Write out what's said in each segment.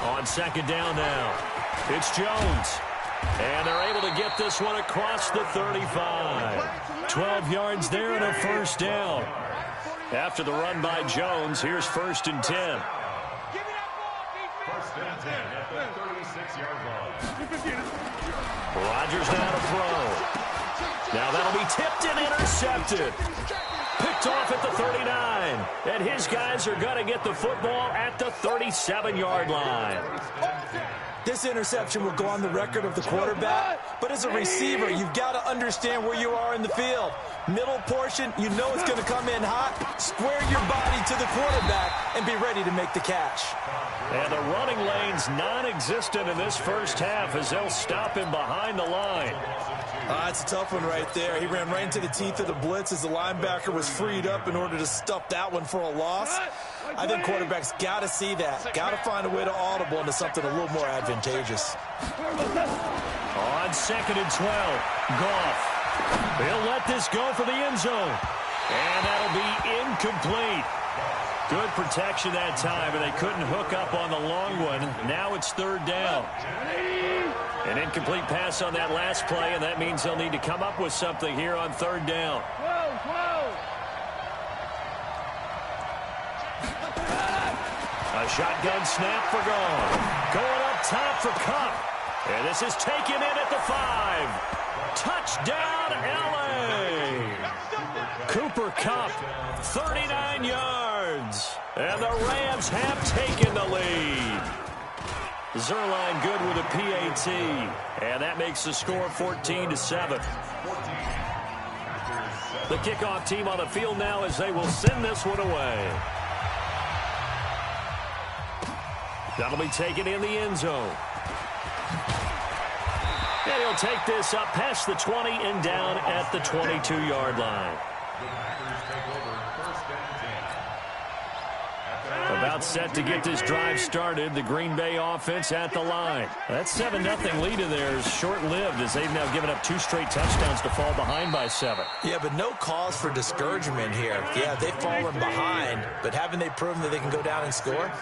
On second down now, it's Jones. And they're able to get this one across the 35. 12 yards there and a first down. After the run by Jones, here's 1st and 10. Rodgers now to throw. Now that'll be tipped and intercepted. Picked off at the 39. And his guys are going to get the football at the 37-yard line. This interception will go on the record of the quarterback, but as a receiver, you've got to understand where you are in the field. Middle portion, you know it's going to come in hot. Square your body to the quarterback and be ready to make the catch. And the running lane's non-existent in this first half as they'll stop him behind the line. That's a tough one right there. He ran right into the teeth of the blitz as the linebacker was freed up in order to stuff that one for a loss. I think quarterbacks got to see that. Got to find a way to audible into something a little more advantageous. On 2nd and 12, Goff. He'll let this go for the end zone. And that'll be incomplete. Good protection that time, but they couldn't hook up on the long one. Now it's 3rd down. An incomplete pass on that last play, and that means they'll need to come up with something here on 3rd down. A shotgun snap for Gone. Going up top for Cup. And this is taken in at the 5. Touchdown, L.A. Cooper Kupp, 39 yards. And the Rams have taken the lead. Zerline good with a PAT. And that makes the score 14-7. The kickoff team on the field now as they will send this one away. That'll be taken in the end zone. And he'll take this up past the 20 and down at the 22-yard line. About set to get this drive started. The Green Bay offense at the line. That 7-0 lead of theirs short-lived as they've now given up 2 straight touchdowns to fall behind by 7. Yeah, but no cause for discouragement here. Yeah, they've fallen behind, but haven't they proven that they can go down and score?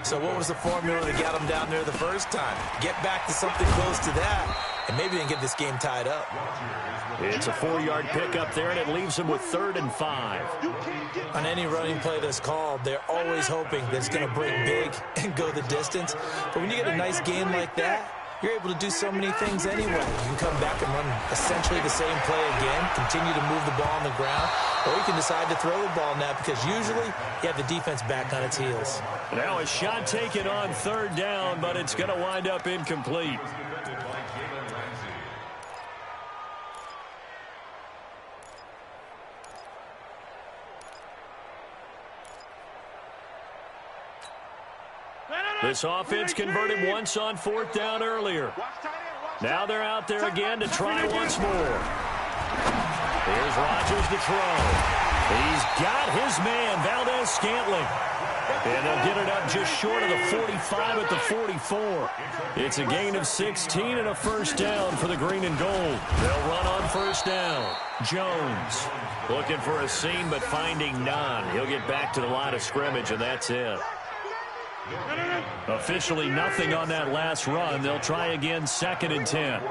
So what was the formula to get them down there the first time? Get back to something close to that, and maybe they can get this game tied up. It's a 4-yard pickup there, and it leaves them with 3rd and 5. On any running play that's called, they're always hoping that it's going to break big and go the distance. But when you get a nice game like that, you're able to do so many things anyway. You can come back and run essentially the same play again, continue to move the ball on the ground, or you can decide to throw the ball now because usually you have the defense back on its heels. Now a shot taken on 3rd down, but it's going to wind up incomplete. This offense converted once on 4th down earlier. Now they're out there again to try once more. Here's Rodgers to throw. He's got his man, Valdez-Scantling. And they'll get it up just short of the 45 at the 44. It's a gain of 16 and a first down for the green and gold. They'll run on 1st down. Jones looking for a seam but finding none. He'll get back to the line of scrimmage, and that's it. Officially nothing on that last run. They'll try again 2nd and 10.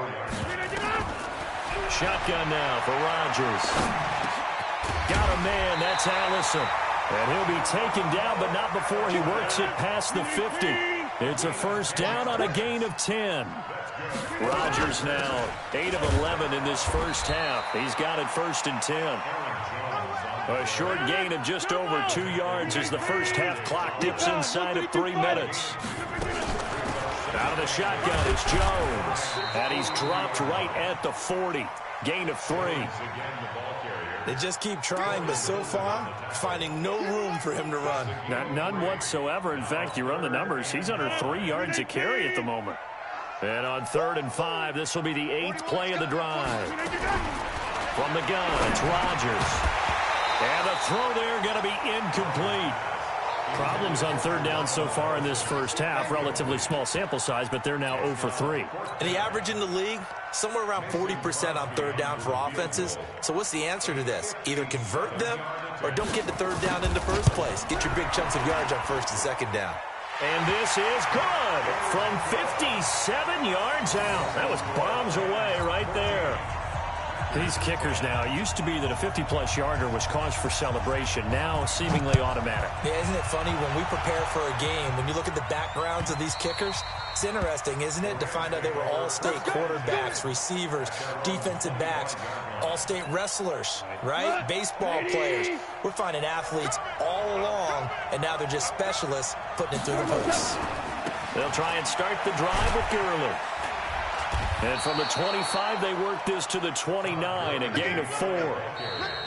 Shotgun now for Rodgers. Got a man. That's Allison. And he'll be taken down, but not before he works it past the 50. It's a first down on a gain of 10. Rodgers now 8 of 11 in this first half. He's got it 1st and 10. A short gain of just over 2 yards as the first half clock dips inside of 3 minutes. Out of the shotgun is Jones. And he's dropped right at the 40. Gain of 3. They just keep trying, but so far, finding no room for him to run. None whatsoever. In fact, you run the numbers. He's under 3 yards a carry at the moment. And on 3rd and 5, this will be the 8th play of the drive. From the gun, it's Rodgers. And the throw there going to be incomplete. Problems on third down so far in this first half. Relatively small sample size, but they're now 0 for 3. And the average in the league, somewhere around 40% on third down for offenses. So what's the answer to this? Either convert them or don't get the third down in the first place. Get your big chunks of yards on first and second down. And this is good from 57 yards out. That was bombs away right there. These kickers now, it used to be that a 50-plus yarder was cause for celebration. Now seemingly automatic. Yeah, isn't it funny when we prepare for a game, when you look at the backgrounds of these kickers, it's interesting, isn't it, to find out they were all-state quarterbacks, receivers, defensive backs, all-state wrestlers, right? Baseball players. We're finding athletes all along, and now they're just specialists putting it through the hooks. They'll try and start the drive with Gurley. And from the 25, they work this to the 29, a gain of 4.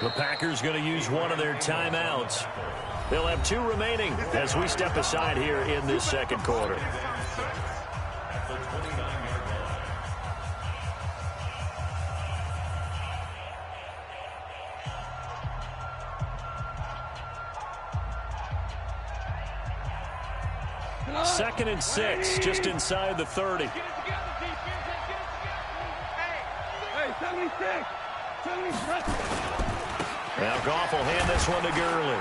The Packers going to use one of their timeouts. They'll have 2 remaining as we step aside here in this second quarter. Second and 6, just inside the 30. 76. Now Goff will hand this one to Gurley.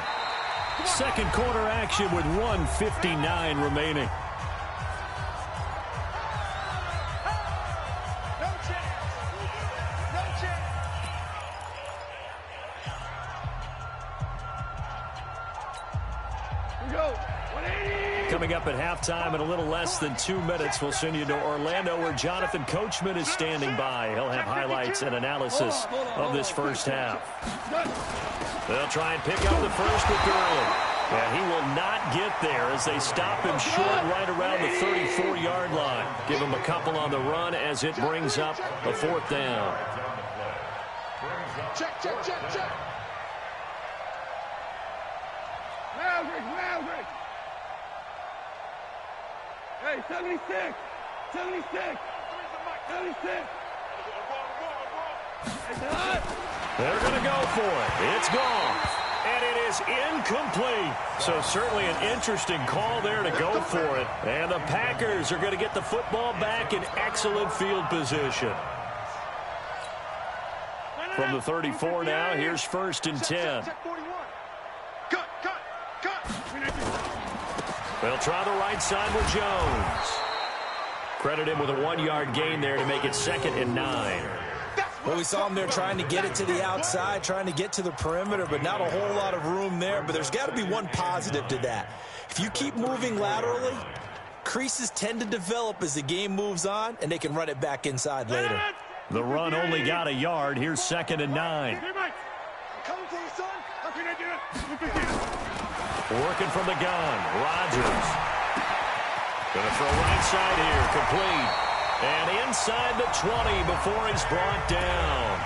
Second quarter action with 1:59 remaining. No chance. No chance. Here we go. 180. Coming up at halftime in a little less than 2 minutes, we'll send you to Orlando where Jonathan Coachman is standing by. He'll have highlights and analysis of this first half. They'll try and pick up the first with Gurley. And he will not get there as they stop him short right around the 34-yard line. Give him a couple on the run as it brings up a 4th down. Check. Maverick. Hey, 76. 76. They're going to go for it. It's gone. And it is incomplete. So certainly an interesting call there to go for it. And the Packers are going to get the football back in excellent field position. From the 34 now, here's 1st and 10. Cut. They'll try the right side with Jones. Credit him with a 1-yard gain there to make it 2nd and 9. Well, we saw him there trying to get it to the outside, trying to get to the perimeter, but not a whole lot of room there. But there's got to be one positive to that. If you keep moving laterally, creases tend to develop as the game moves on, and they can run it back inside later. The run only got a yard. Here's 2nd and 9. Working from the gun, Rodgers. Going to throw right side here, complete. And inside the 20 before he's brought down.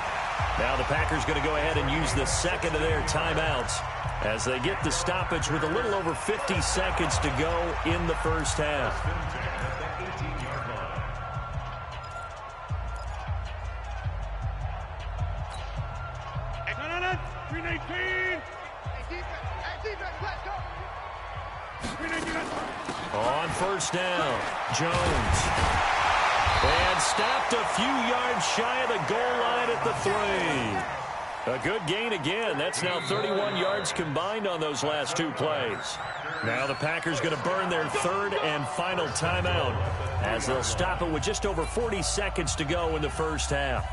Now the Packers going to go ahead and use the second of their timeouts as they get the stoppage with a little over 50 seconds to go in the first half. No. 319. On first down, Jones. And stopped a few yards shy of the goal line at the 3. A good gain again. That's now 31 yards combined on those last 2 plays. Now the Packers going to burn their 3rd and final timeout as they'll stop it with just over 40 seconds to go in the first half.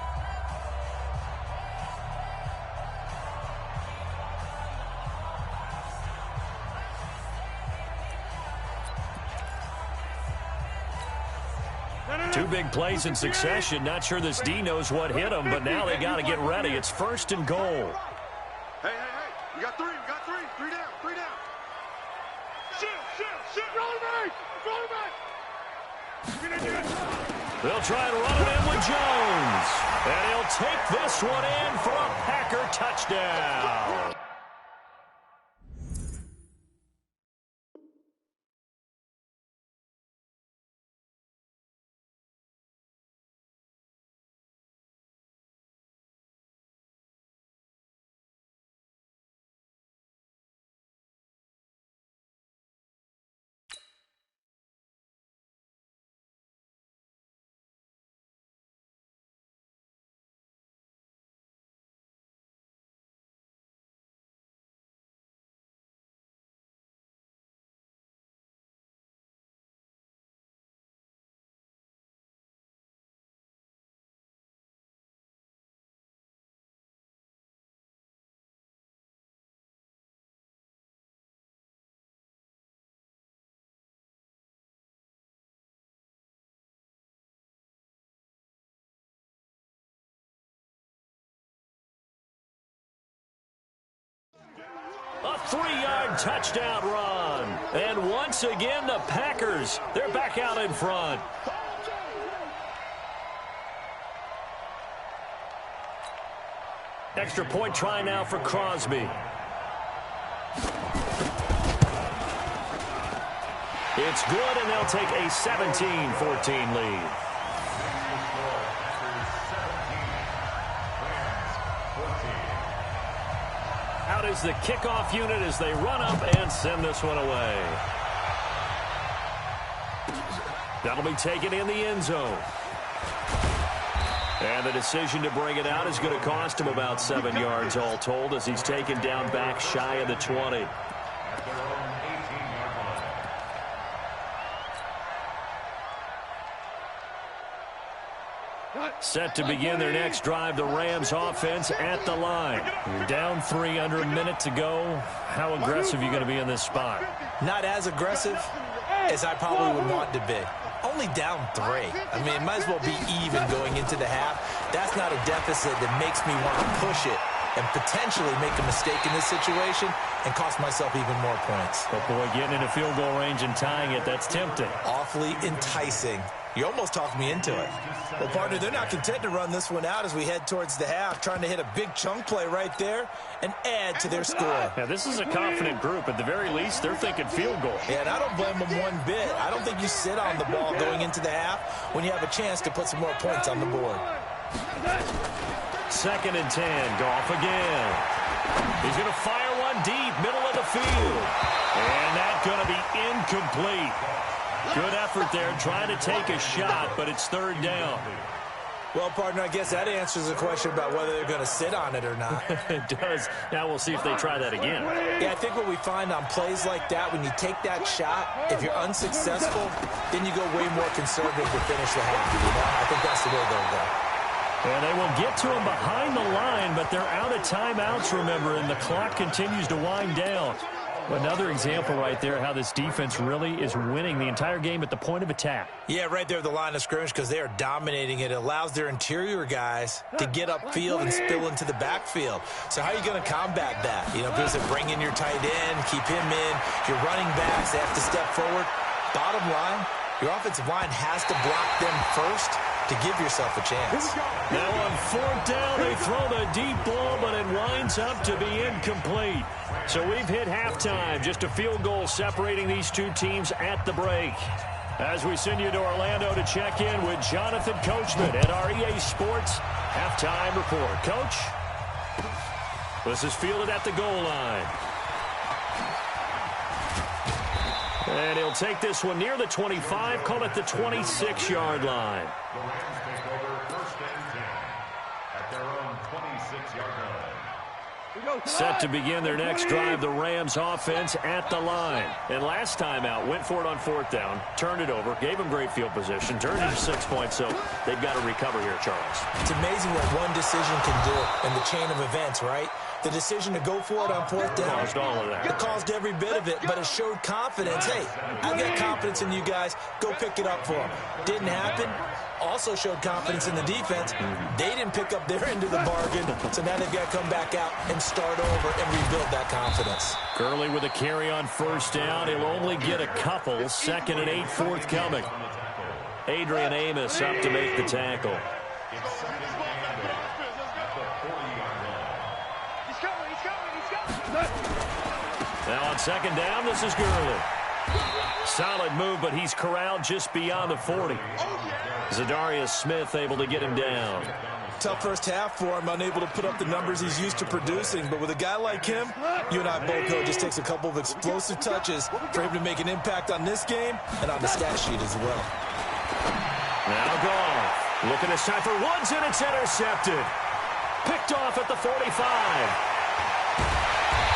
Two big plays in succession. Not sure this D knows what hit him, but now they got to get ready. It's 1st and goal. Hey. We got 3. 3 down. Shit. Roll back. They'll try and run it in with Jones. And he'll take this one in for a Packer touchdown. 3-yard touchdown run. And once again, the Packers, they're back out in front. Extra point try now for Crosby. It's good, and they'll take a 17-14 lead. Out is the kickoff unit as they run up and send this one away. That'll be taken in the end zone. And the decision to bring it out is going to cost him about 7 yards all told as he's taken down back shy of the 20. Set to begin their next drive, the Rams offense at the line. You're down 3 under a minute to go. How aggressive are you going to be in this spot? Not as aggressive as I probably would want to be. Only down 3. I mean, it might as well be even going into the half. That's not a deficit that makes me want to push it and potentially make a mistake in this situation and cost myself even more points. But boy, getting into field goal range and tying it, that's tempting. Awfully enticing. You almost talked me into it. Well, partner, they're not content to run this one out as we head towards the half, trying to hit a big chunk play right there and add to their score. Yeah, this is a confident group. At the very least, they're thinking field goal. Yeah, and I don't blame them one bit. I don't think you sit on the ball going into the half when you have a chance to put some more points on the board. 2nd and 10, Goff again. He's going to fire one deep, middle of the field. And that's going to be incomplete. Good effort there, trying to take a shot, but it's 3rd down. Well, partner, I guess that answers the question about whether they're going to sit on it or not. It does. Now we'll see if they try that again. Yeah, I think what we find on plays like that, when you take that shot, if you're unsuccessful, then you go way more conservative to finish the half. You know? I think that's the way they'll go. And they will get to him behind the line, but they're out of timeouts, remember, and the clock continues to wind down. Another example right there how this defense really is winning the entire game at the point of attack. Yeah, right there at the line of scrimmage because they are dominating it. It allows their interior guys to get upfield and spill into the backfield. So how are you going to combat that? You know, does it bring in your tight end, keep him in, your running backs, they have to step forward. Bottom line, your offensive line has to block them first to give yourself a chance. Now on 4th down, they throw the deep ball, but it winds up to be incomplete. So we've hit halftime, just a field goal separating these two teams at the break. As we send you to Orlando to check in with Jonathan Coachman at our EA Sports Halftime Report. Coach, this is fielded at the goal line. And he'll take this one near the 25, call it the 26-yard line. The Rams take over 1st and 10 at their own 26-yard line. Set to begin their next drive, the Rams offense at the line. And last time out, went for it on 4th down, turned it over, gave them great field position, turned it to 6 points, so they've got to recover here, Charles. It's amazing what one decision can do in the chain of events, right? The decision to go for it on 4th down. Caused all of that. It caused every bit of it, but it showed confidence. Hey, I've got confidence in you guys. Go pick it up for them. Didn't happen. Also showed confidence in the defense. They didn't pick up their end of the bargain, so now they've got to come back out and start over and rebuild that confidence. Gurley with a carry on 1st down. He'll only get a couple. 2nd and 8 forthcoming. Adrian Amos up to make the tackle. Now on 2nd down, this is Gurley. Solid move, but he's corralled just beyond the 40. Zadarius Smith able to get him down. Tough first half for him, unable to put up the numbers he's used to producing. But with a guy like him, you and I both know it just takes a couple of explosive touches for him to make an impact on this game and on the stat sheet as well. Now Goff. Looking this time for Woods, and it's intercepted. Picked off at the 45.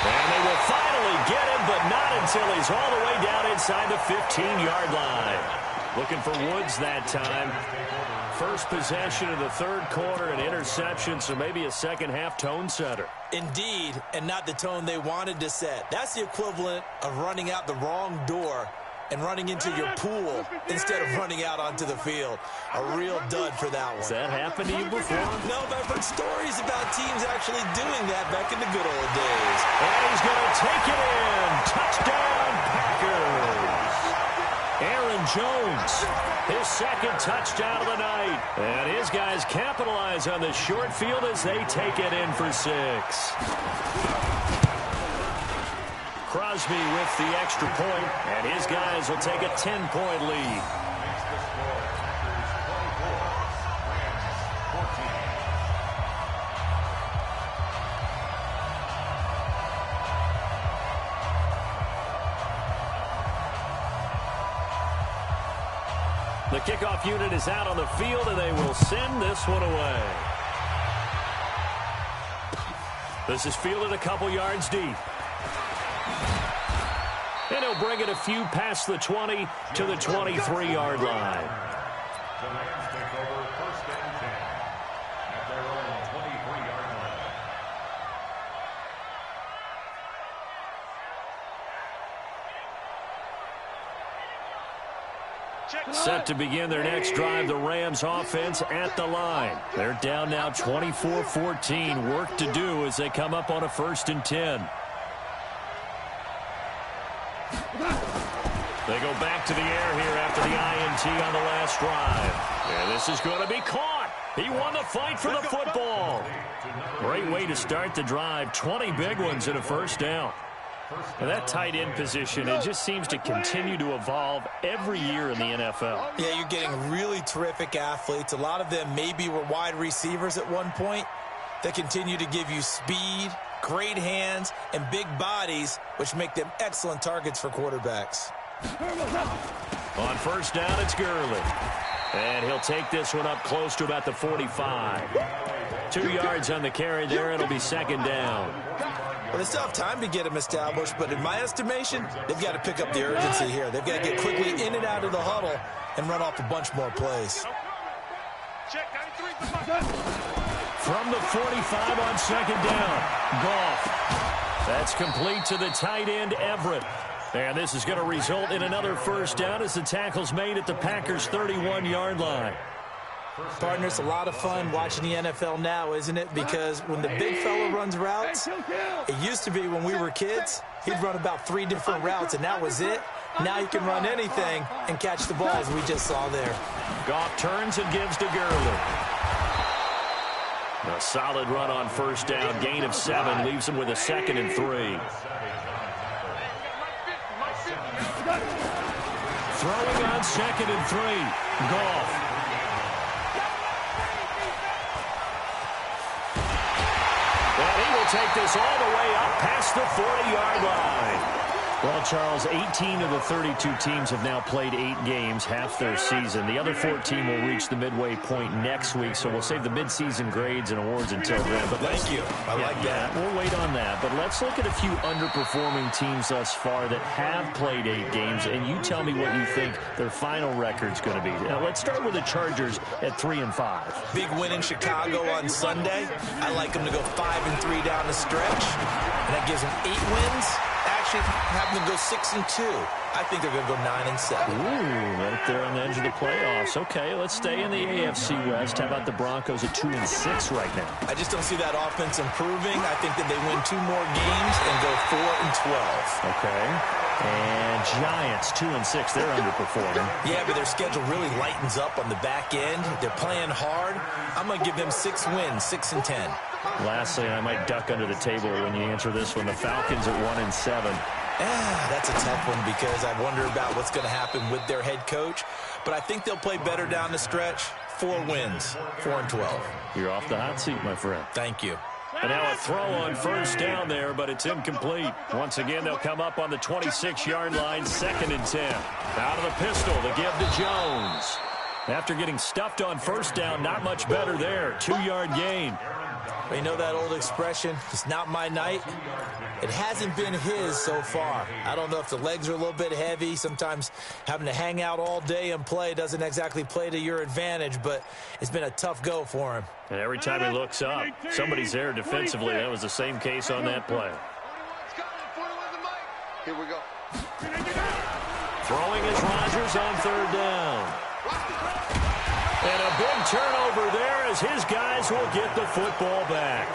And they will finally get him, but not until he's all the way down inside the 15-yard line. Looking for Woods that time. First possession of the 3rd quarter, an interception, so maybe a second-half tone setter. Indeed, and not the tone they wanted to set. That's the equivalent of running out the wrong door and running into your pool instead of running out onto the field. A real dud for that one. Has that happened to you before? No, but I've heard stories about teams actually doing that back in the good old days. And he's going to take it in. Touchdown, Packers. Aaron Jones, his second touchdown of the night. And his guys capitalize on the short field as they take it in for 6. Crosby with the extra point, and his guys will take a 10-point lead. The kickoff unit is out on the field, and they will send this one away. This is fielded a couple yards deep. And he'll bring it a few past the 20 to the 23-yard line. The Rams take over 1st and 10 at their own 23-yard line. Set to begin their next drive, the Rams offense at the line. They're down now 24-14. Work to do as they come up on a 1st and 10. They go back to the air here after the INT on the last drive. And this is going to be caught. He won the fight for the football. Great way to start the drive. 20 big ones and a 1st down. Now that tight end position, it just seems to continue to evolve every year in the NFL. Yeah, you're getting really terrific athletes. A lot of them maybe were wide receivers at one point. They continue to give you speed, great hands, and big bodies, which make them excellent targets for quarterbacks. On 1st down, it's Gurley. And he'll take this one up close to about the 45. 2 yards on the carry there. It'll be 2nd down. Well, they still have time to get him established, but in my estimation, they've got to pick up the urgency here. They've got to get quickly in and out of the huddle and run off a bunch more plays. From the 45 on 2nd down, Goff. That's complete to the tight end, Everett. And this is going to result in another 1st down as the tackle's made at the Packers' 31-yard line. Partner, it's a lot of fun watching the NFL now, isn't it? Because when the big fella runs routes, it used to be when we were kids, he'd run about 3 different routes, and that was it. Now he can run anything and catch the ball, as we just saw there. Goff turns and gives to Gurley. A solid run on 1st down. Gain of 7 leaves him with a 2nd and 3. Throwing on 2nd and 3. Goff. And he will take this all the way up past the 40-yard line. Well, Charles, 18 of the 32 teams have now played 8 games, half their season. The other 14 will reach the midway point next week, so we'll save the midseason grades and awards until then. But thank you. I like that. We'll wait on that. But let's look at a few underperforming teams thus far that have played 8 games, and you tell me what you think their final record's going to be. Now, let's start with the Chargers at 3-5. Big win in Chicago on Sunday. I like them to go 5-3 down the stretch, and that gives them 8 wins. Actually, have them go 6-2. I think they're going to go 9-7. Ooh, right there on the edge of the playoffs. Okay, let's stay in the AFC West. How about the Broncos at 2-6 right now? I just don't see that offense improving. I think that they win 2 more games and go 4-12. Okay. And Giants 2-6. They're underperforming. Yeah, but their schedule really lightens up on the back end. They're playing hard. I'm going to give them 6 wins, 6-10. Lastly, I might duck under the table when you answer this one. The Falcons at 1-7. That's a tough one because I wonder about what's going to happen with their head coach. But I think they'll play better down the stretch. 4 wins, 4-12. You're off the hot seat, my friend. Thank you. And now a throw on 1st down there, but it's incomplete. Once again, they'll come up on the 26-yard line, 2nd and 10. Out of the pistol to give to Jones. After getting stuffed on 1st down, not much better there. 2-yard gain. You know that old expression, it's not my night? It hasn't been his so far. I don't know if the legs are a little bit heavy. Sometimes having to hang out all day and play doesn't exactly play to your advantage, but it's been a tough go for him. And every time he looks up, somebody's there defensively. That was the same case on that play. Here we go. Throwing is Rodgers on third down. And a big turnover there as his guys will get the football back.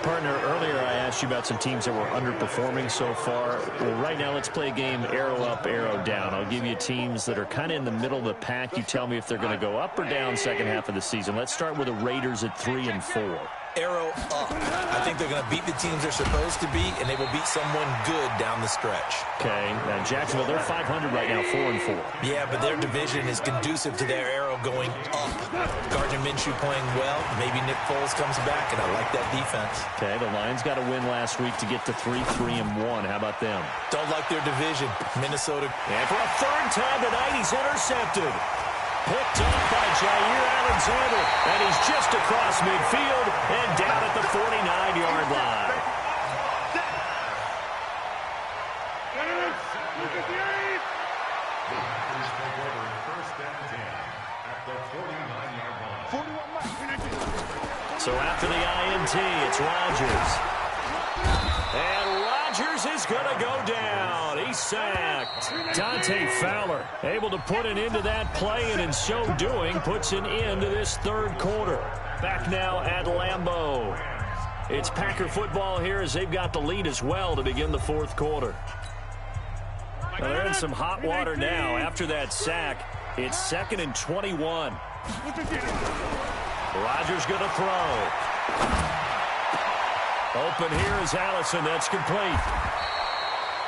Partner, earlier I asked you about some teams that were underperforming so far. Well, right now let's play a game arrow up, arrow down. I'll give you teams that are kind of in the middle of the pack. You tell me if they're going to go up or down second half of the season. Let's start with the Raiders at 3-4. Arrow up. I think they're going to beat the teams they're supposed to beat, and they will beat someone good down the stretch. Okay. Now, Jacksonville, they're 500 right now, 4-4. Yeah, but their division is conducive to their arrow going up. Gardner Minshew playing well. Maybe Nick Foles comes back, and I like that defense. Okay, the Lions got a win last week to get to 3-1. How about them? Don't like their division. Minnesota. And for a third time tonight, he's intercepted. Picked off by Jair Alexander, and he's just across midfield and down at the 49-yard line. So after the INT, it's Rodgers. And Rodgers is going to go down. He's sacked. Dante Fowler able to put an end to that play, and in so doing, puts an end to this third quarter. Back now at Lambeau. It's Packer football here as they've got the lead as well to begin the fourth quarter. Well, they're in some hot water now. After that sack, it's 2nd and 21. Rodgers going to throw. Open here is Allison. That's complete.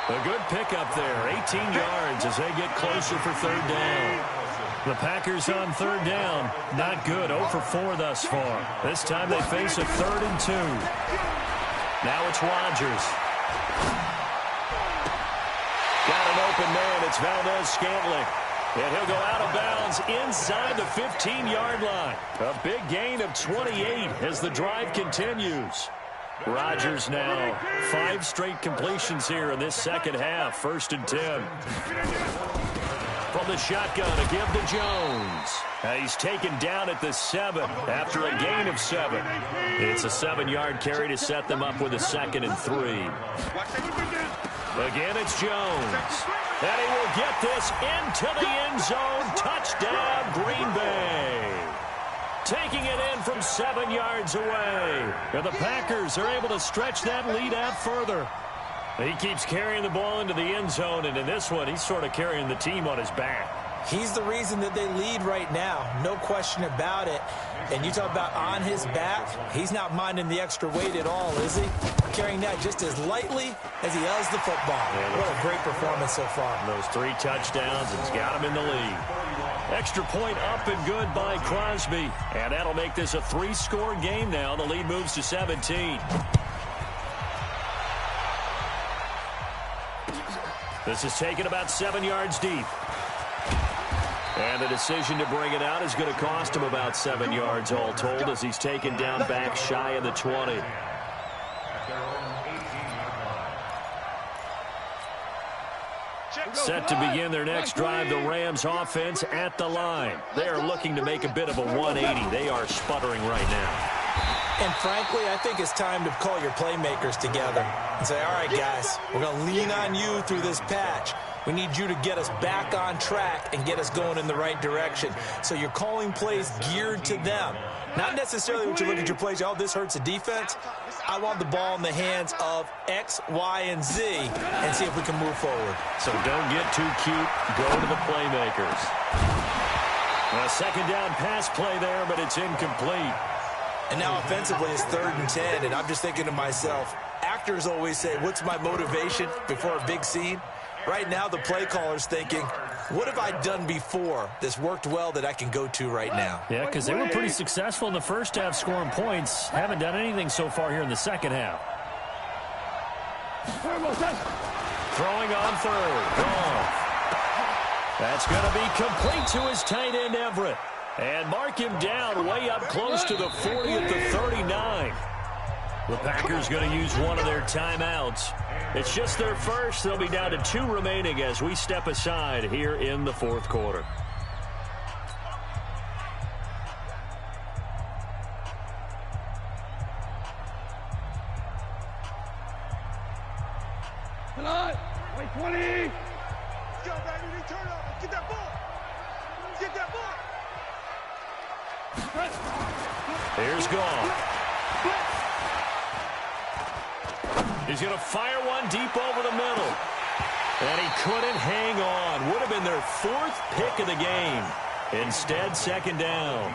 A good pickup there. 18 yards as they get closer for third down. The Packers on third down. Not good. 0 for 4 thus far. This time they face a 3rd and 2. Now it's Rodgers. Got an open man. It's Valdez-Scantling. And he'll go out of bounds inside the 15-yard line. A big gain of 28 as the drive continues. Rodgers now 5 straight completions here in this second half. 1st and 10. From the shotgun, a give to Jones. He's taken down at the 7 after a gain of 7. It's a 7-yard carry to set them up with a 2nd and 3. Again, it's Jones. And he will get this into the end zone. Touchdown, Green Bay. Taking it in from 7 yards away. And the Packers are able to stretch that lead out further. He keeps carrying the ball into the end zone, and in this one, he's sort of carrying the team on his back. He's the reason that they lead right now. No question about it. And you talk about on his back, he's not minding the extra weight at all, is he? Carrying that just as lightly as he does the football. Yeah, what a great performance so far. Those 3 touchdowns, it's got him in the lead. Extra point up and good by Crosby. And that'll make this a 3-score game now. The lead moves to 17. This is taken about 7 yards deep. And the decision to bring it out is going to cost him about 7 yards all told as he's taken down back shy of the 20. Set to begin their next drive, the Rams offense at the line. They are looking to make a bit of a 180. They are sputtering right now. And frankly, I think it's time to call your playmakers together and say, all right, guys, we're going to lean on you through this patch. We need you to get us back on track and get us going in the right direction. So you're calling plays geared to them. Not necessarily what you look at your plays, oh, this hurts the defense. I want the ball in the hands of X, Y, and Z and see if we can move forward. So don't get too cute. Go to the playmakers. A 2nd down pass play there, but it's incomplete. And now offensively it's 3rd and 10, and I'm just thinking to myself, actors always say, what's my motivation before a big scene? Right now the play caller's thinking, what have I done before that's worked well that I can go to right now? Yeah, because they were pretty successful in the first half scoring points. Haven't done anything so far here in the second half. Throwing on 3rd. Gone. That's going to be complete to his tight end, Everett. And mark him down way up close to the 40 at the 39. The Packers going to use one of their timeouts. It's just their first. They'll be down to 2 remaining as we step aside here in the fourth quarter. Come on, 20. Go, baby. Get that ball. Get that ball. Here's Goff. He's going to fire one deep over the middle. And he couldn't hang on. Would have been their 4th pick of the game. Instead, 2nd down.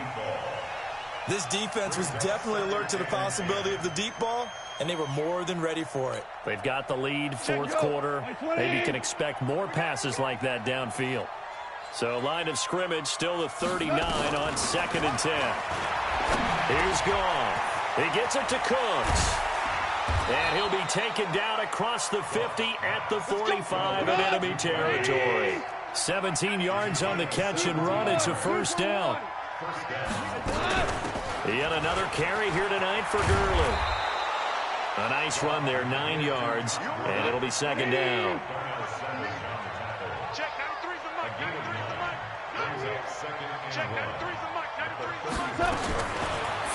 This defense was definitely alert to the possibility of the deep ball, and they were more than ready for it. They've got the lead, 4th quarter. Maybe can expect more passes like that downfield. So line of scrimmage still the 39 on 2nd and 10. Here's Goff. He gets it to Cooks. And he'll be taken down across the 50 at the 45 in enemy territory. 17 yards on the catch and run. It's a 1st down. Yet another carry here tonight for Gurley. A nice run there, 9 yards, and it'll be 2nd down. Check 93's the mic. 93's the mic. Check 93's the mic. 93's the mic.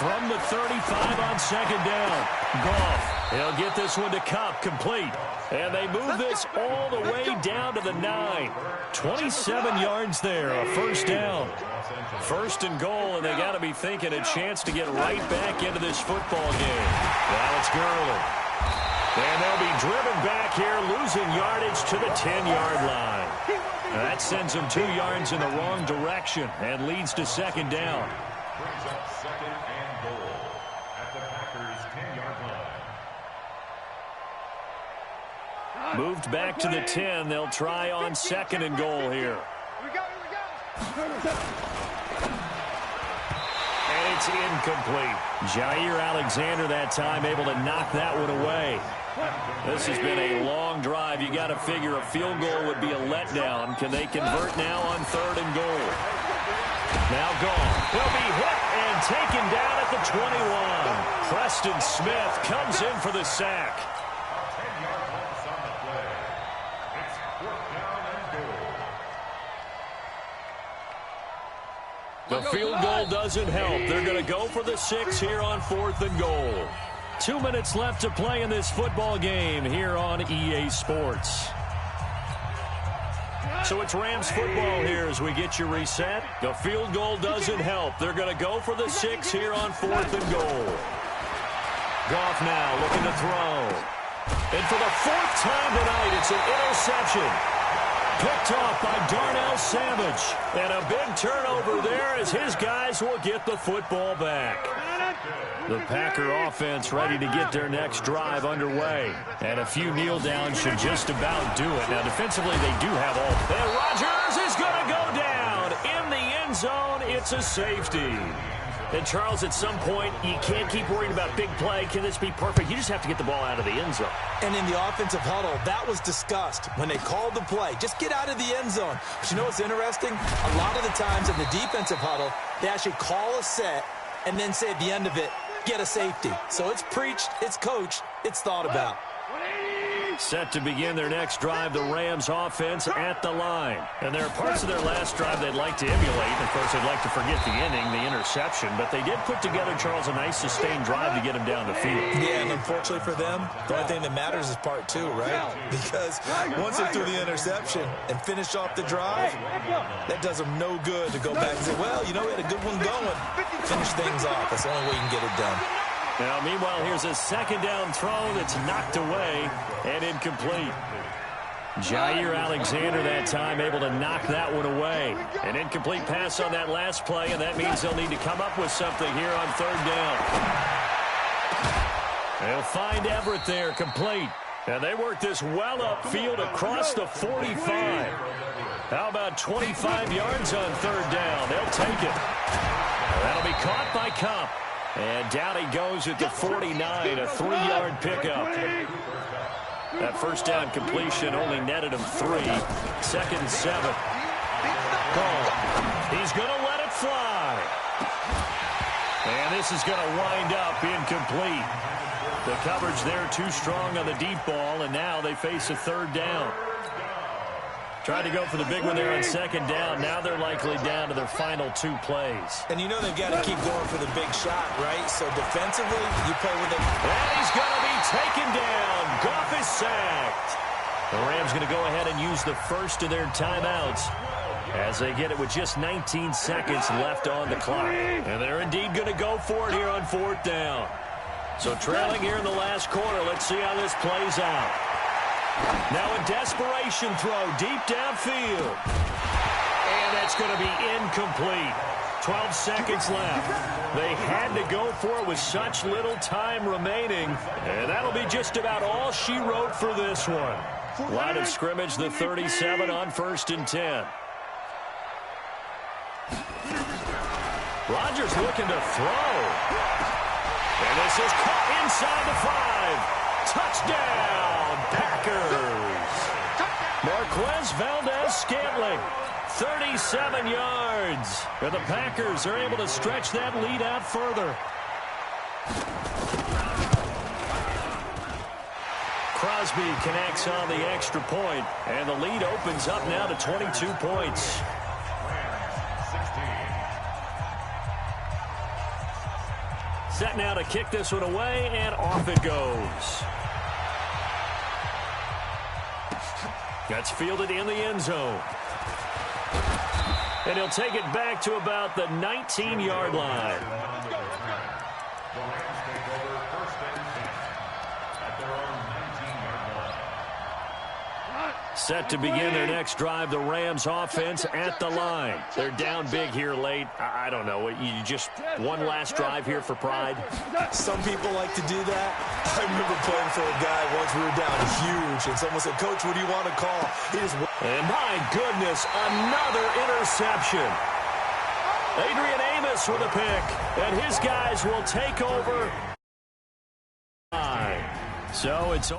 From the 35 on 2nd down. Goff. He'll get this one to Kupp, complete. And they move this all the way down to the 9. 27 yards there, a 1st down. 1st and goal, and they got to be thinking a chance to get right back into this football game. Now it's Gurley. And they'll be driven back here, losing yardage to the 10-yard line. That sends them 2 yards in the wrong direction and leads to 2nd down. Brings up 2nd and goal at the Packers' 10-yard line. Moved back to the 10. They'll try on 2nd and goal here. And it's incomplete. Jair Alexander that time able to knock that one away. This has been a long drive. You got to figure a field goal would be a letdown. Can they convert now on 3rd and goal? Now gone. He'll be hit and taken down at the 21. Preston Smith comes in for the sack. 10-yard loss on the play. It's 4th down and goal. The field goal doesn't help. They're going to go for the 6 here on 4th and goal. 2 minutes left to play in this football game here on EA Sports. So it's Rams football here as we get you reset. The field goal doesn't help. They're going to go for the 6 here on 4th and goal. Goff now looking to throw. And for the 4th time tonight, it's an interception. Picked off by Darnell Savage. And a big turnover there as his guys will get the football back. The Packer offense ready to get their next drive underway. And a few kneel downs should just about do it. Now, defensively, they do have all. And Rodgers is going to go down in the end zone. It's a safety. And, Charles, at some point, you can't keep worrying about big play. Can this be perfect? You just have to get the ball out of the end zone. And in the offensive huddle, that was discussed when they called the play. Just get out of the end zone. But you know what's interesting? A lot of the times in the defensive huddle, they actually call a set and then say at the end of it, get a safety. So it's preached, it's coached, it's thought about. Set to begin their next drive, the Rams offense at the line. And there are parts of their last drive they'd like to emulate. And of course, they'd like to forget the inning, the interception. But they did put together, Charles, a nice sustained drive to get him down the field. Yeah, and unfortunately for them, the only thing that matters is part 2, right? Because once they threw the interception and finished off the drive, that does them no good to go back and say, well, you know, we had a good one going. Finish things off. That's the only way you can get it done. Now, meanwhile, here's a 2nd down throw that's knocked away and incomplete. Jair Alexander that time able to knock that one away. An incomplete pass on that last play, and that means they'll need to come up with something here on 3rd down. They'll find Everett there, complete. And they work this well upfield across the 45. How about 25 yards on 3rd down? They'll take it. That'll be caught by Kupp. And down he goes at the 49, a 3-yard pickup. That 1st down completion only netted him 3. 2nd and 7. Gone. He's going to let it fly. And this is going to wind up incomplete. The coverage there too strong on the deep ball, and now they face a 3rd down. Tried to go for the big one there on 2nd down. Now they're likely down to their final 2 plays. And you know they've got to keep going for the big shot, right? So defensively, you play with it. And he's going to be taken down. Goff is sacked. The Rams going to go ahead and use the first of their timeouts as they get it with just 19 seconds left on the clock. And they're indeed going to go for it here on 4th down. So trailing here in the last quarter. Let's see how this plays out. Now a desperation throw deep downfield. And that's going to be incomplete. 12 seconds left. They had to go for it with such little time remaining. And that'll be just about all she wrote for this one. Line of scrimmage, the 37 on 1st and 10. Rodgers looking to throw. And this is caught inside the 5. Touchdown, Packers. Marquez Valdez-Scantling, 37 yards. And the Packers are able to stretch that lead out further. Crosby connects on the extra point, and the lead opens up now to 22 points. Set now to kick this one away, and off it goes. That's fielded in the end zone. And he'll take it back to about the 19-yard line. The Rams take over 1st and 10 at their own 19-yard line. Set to begin their next drive, the Rams offense at the line. They're down big here late. I don't know. You just one last drive here for pride? Some people like to do that. I remember playing for a guy once we were down huge, and someone said, "Coach, what do you want to call?" And my goodness, another interception. Adrian Amos with a pick, and his guys will take over. So it's